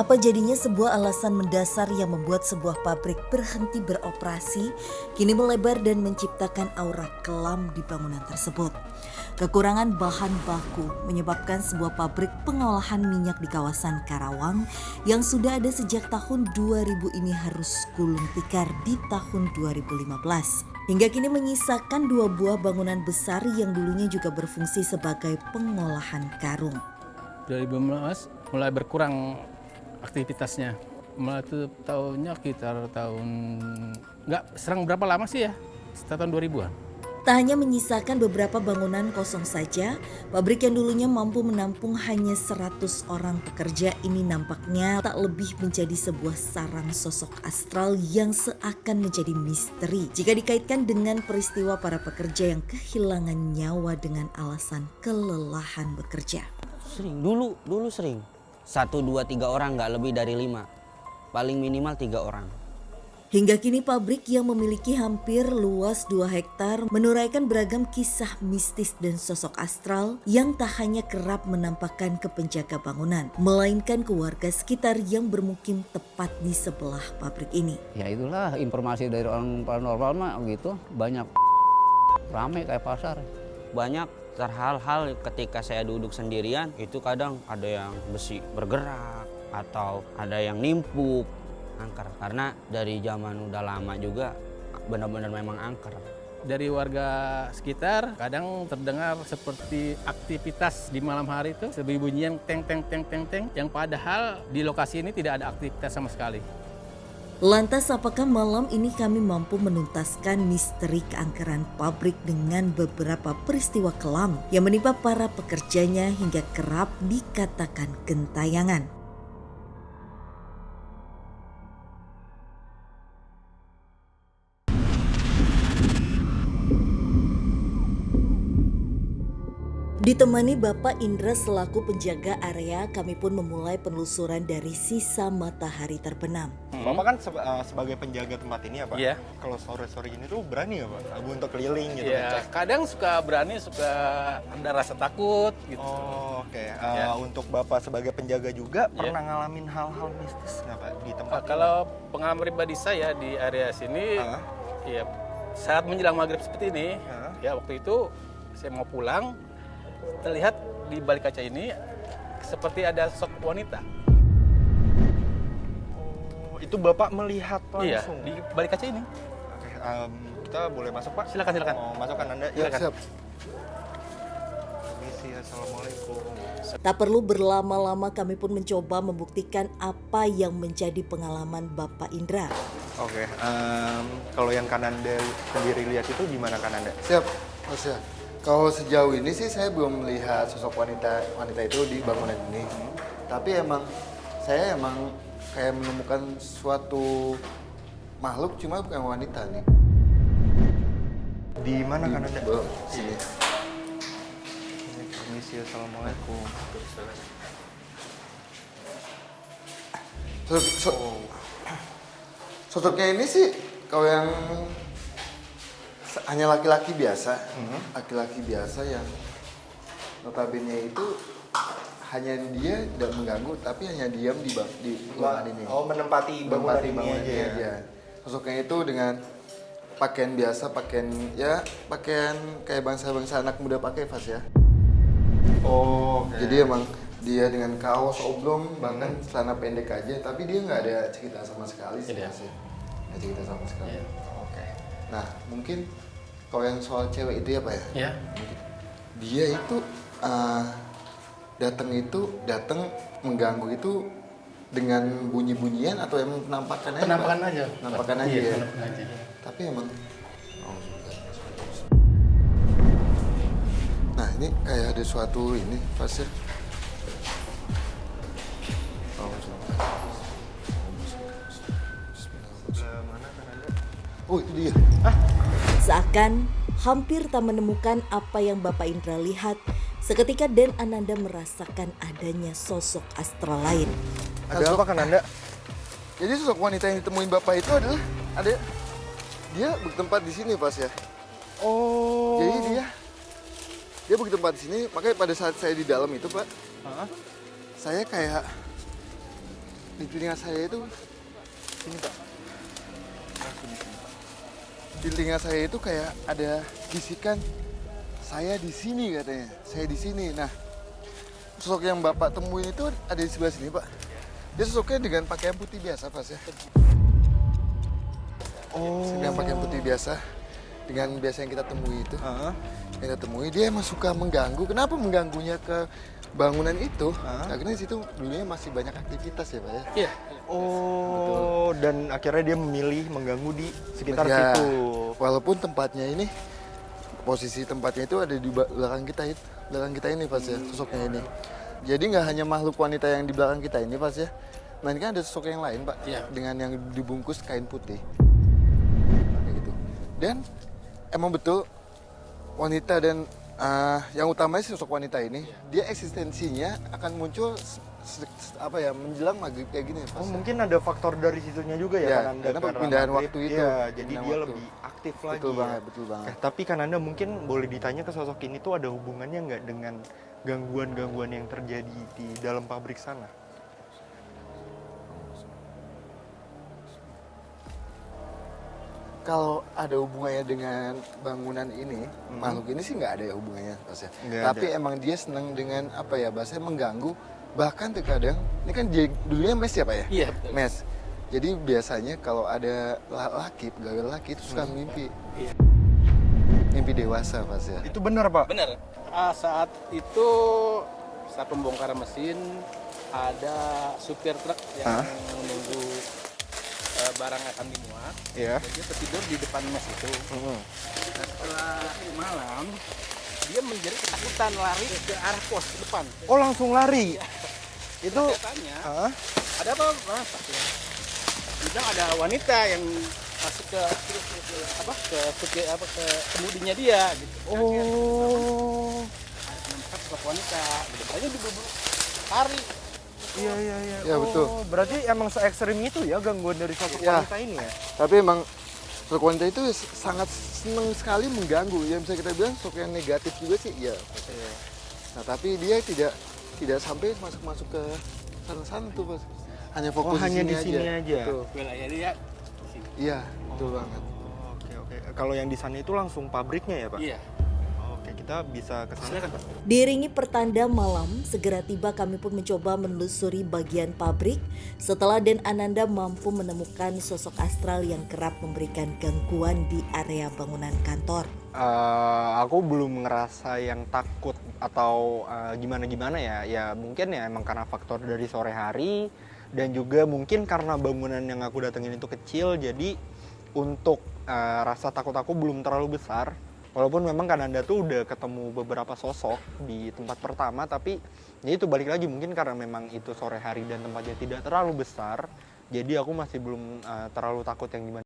Apa jadinya sebuah alasan mendasar yang membuat sebuah pabrik berhenti beroperasi, kini melebar dan menciptakan aura kelam di bangunan tersebut. Kekurangan bahan baku menyebabkan sebuah pabrik pengolahan minyak di kawasan Karawang yang sudah ada sejak tahun 2000 ini harus gulung tikar di tahun 2015. Hingga kini menyisakan 2 buah bangunan besar yang dulunya juga berfungsi sebagai pengolahan karung. 2015 mulai berkurang aktivitasnya. Mulai itu tahunnya sekitar tahun, serang berapa lama sih ya? Sekitar tahun 2000-an. Tak hanya menyisakan beberapa bangunan kosong saja, pabrik yang dulunya mampu menampung hanya 100 orang pekerja ini nampaknya tak lebih menjadi sebuah sarang sosok astral yang seakan menjadi misteri jika dikaitkan dengan peristiwa para pekerja yang kehilangan nyawa dengan alasan kelelahan bekerja. Sering, dulu sering. 1, 2, 3 orang, nggak lebih dari 5. Paling minimal 3 orang. Hingga kini pabrik yang memiliki hampir luas 2 hektar menuraikan beragam kisah mistis dan sosok astral yang tak hanya kerap menampakkan ke penjaga bangunan, melainkan ke warga sekitar yang bermukim tepat di sebelah pabrik ini. Ya itulah informasi dari orang paranormal mah gitu, banyak rame kayak pasar. Banyak hal-hal ketika saya duduk sendirian, itu kadang ada yang besi bergerak atau ada yang nimpuk. Angker, karena dari zaman udah lama juga benar-benar memang angker. Dari warga sekitar kadang terdengar seperti aktivitas di malam hari itu, seperti bunyian teng yang padahal di lokasi ini tidak ada aktivitas sama sekali. Lantas apakah malam ini kami mampu menuntaskan misteri keangkeran pabrik dengan beberapa peristiwa kelam yang menimpa para pekerjanya hingga kerap dikatakan gentayangan? Ditemani Bapak Indra selaku penjaga area, kami pun memulai penelusuran dari sisa matahari terbenam. Bapak kan sebagai penjaga tempat ini ya Pak? Iya. Kalau sore-sore gini tuh berani ya Pak? Untuk keliling gitu? Ya, kadang suka berani, suka ada rasa takut gitu. Oh, oke. Ya. Untuk Bapak sebagai penjaga juga pernah ngalamin hal-hal mistis nggak Pak di tempat ini? Kalau pengalaman pribadi saya di area sini, ya saat menjelang maghrib seperti ini, ya waktu itu saya mau pulang, terlihat di balik kaca ini seperti ada sosok wanita. Oh, itu Bapak melihat langsung? Iya, di balik kaca ini. Oke, kita boleh masuk Pak? Silakan. Mau masuk kan Anda? Ya, siap. Permisi, Assalamualaikum. Tak perlu berlama-lama kami pun mencoba membuktikan apa yang menjadi pengalaman Bapak Indra. Oke, kalau yang kan Anda sendiri lihat itu gimana kan Anda? Siap, Mas ya. Kalau sejauh ini sih saya belum melihat sosok wanita itu di bangunan ini. Tapi saya kayak menemukan suatu makhluk, cuma bukan wanita nih. Di mana kan Anda? Sini. Permisi, Assalamualaikum. Sosoknya ini sih kalau yang hanya laki-laki biasa, laki-laki biasa yang notabene itu hanya dia tidak mengganggu, tapi hanya diam di ruangan ini. Oh, menempati bangunan ini aja. Sosoknya itu dengan pakaian biasa, pakaian kayak bangsa-bangsa anak muda pakai Fas ya. Oh, okay. Jadi emang dia dengan kaos oblong, bahkan celana pendek aja, tapi dia nggak ada cerita sama sekali sih. Nggak cerita sama sekali. Oke. Nah, mungkin kalau yang soal cewek itu ya Pak ya? Ya. Dia itu datang mengganggu itu dengan bunyi-bunyian atau emang penampakan aja? Penampakan Pak? aja. Penampakan aja Iya, ya? penampakan aja. Tapi emang... Nah ini kayak ada suatu ini pas ya. Oh itu dia. Seakan hampir tak menemukan apa yang Bapak Indra lihat, seketika Dan Ananda merasakan adanya sosok astral lain. Ada apa kan Anda? Jadi sosok wanita yang ditemuin Bapak itu adalah dia bertempat di sini Pas ya. Oh. Jadi dia bertempat di sini, makanya pada saat saya di dalam itu Pak, saya kayak di telinga saya itu sini Pak. Di telinga saya itu kayak ada bisikan, saya di sini katanya, saya di sini. Nah, sosok yang Bapak temuin itu ada di sebelah sini Pak. Dia sosoknya dengan pakaian putih biasa Pak ya. Dengan pakaian putih biasa, dengan biasa yang kita temui itu. Yang kita temui, dia emang suka mengganggu. Kenapa mengganggunya ke bangunan itu? Karena di situ dulunya masih banyak aktivitas ya Pak ya. Iya. Oh, dan akhirnya dia memilih mengganggu di sekitar Ya, situ. walaupun tempatnya ini, posisi tempatnya itu ada di belakang kita, belakang kita ini Pas ya, sosoknya ini. Jadi nggak hanya makhluk wanita yang di belakang kita ini Pas ya, melainkan ada sosok yang lain Pak, Iya. dengan yang dibungkus kain putih. Kayak gitu. Dan emang betul wanita dan yang utamanya si sosok wanita ini, dia eksistensinya akan muncul menjelang maghrib kayak gini Pas. Oh, mungkin ada faktor dari situnya juga ya, Ya, Kananda, karena perpindahan maghrib. waktu itu. Iya, jadi Perpindahan dia waktu. lebih aktif lagi. Betul ya. banget, betul banget. Tapi Kananda mungkin boleh ditanya ke sosok ini tuh ada hubungannya nggak dengan gangguan-gangguan yang terjadi di dalam pabrik sana? Kalau ada hubungannya dengan bangunan ini, makhluk ini sih nggak ada ya hubungannya Pas ya. Nggak Tapi emang dia senang dengan apa ya, bahasanya mengganggu. Bahkan terkadang, ini kan dulunya mes ya Pak ya? Iya, betul. Mes. Jadi biasanya kalau ada laki, pegawai laki itu suka mimpi. Iya. Mimpi dewasa Pas ya. Itu benar, Pak? Benar. Saat itu saat pembongkaran mesin ada supir truk yang menunggu barang akan dimuat. Iya. Jadi dia tertidur di depan mes itu. Nah, setelah malam dia menjadi ketakutan lari ke arah pos depan. Oh, langsung lari? Itu... Saya tanya, ada apa Mas? Bilang ada wanita yang masuk ke kemudinya dia gitu. Oh, Menemukan sosok wanita. Gitu. Makanya diburu lari. iya. Iya, betul. Berarti emang se-ekstrim itu ya gangguan dari sosok Iya. wanita ini ya? Tapi emang sosok wanita itu sangat senang sekali mengganggu. Ya bisa kita bilang sosok yang negatif juga sih, ya. Nah, tapi dia tidak sampai masuk ke sana-sana tuh Pas. Hanya fokus hanya di sini sini aja. Betul. Wilayah dia. Iya, betul banget. Oke. Kalau yang di sana itu langsung pabriknya ya, Pak? Iya. Oke, kita bisa ke sana. Diiringi pertanda malam, segera tiba kami pun mencoba menelusuri bagian pabrik setelah Dan Ananda mampu menemukan sosok astral yang kerap memberikan gangguan di area bangunan kantor. Aku belum ngerasa yang takut atau gimana-gimana ya. Ya mungkin ya emang karena faktor dari sore hari dan juga mungkin karena bangunan yang aku datengin itu kecil, jadi untuk rasa takut aku belum terlalu besar. Walaupun memang Kananda tuh udah ketemu beberapa sosok di tempat pertama, tapi ya itu balik lagi mungkin karena memang itu sore hari dan tempatnya tidak terlalu besar, jadi aku masih belum terlalu takut yang gimana.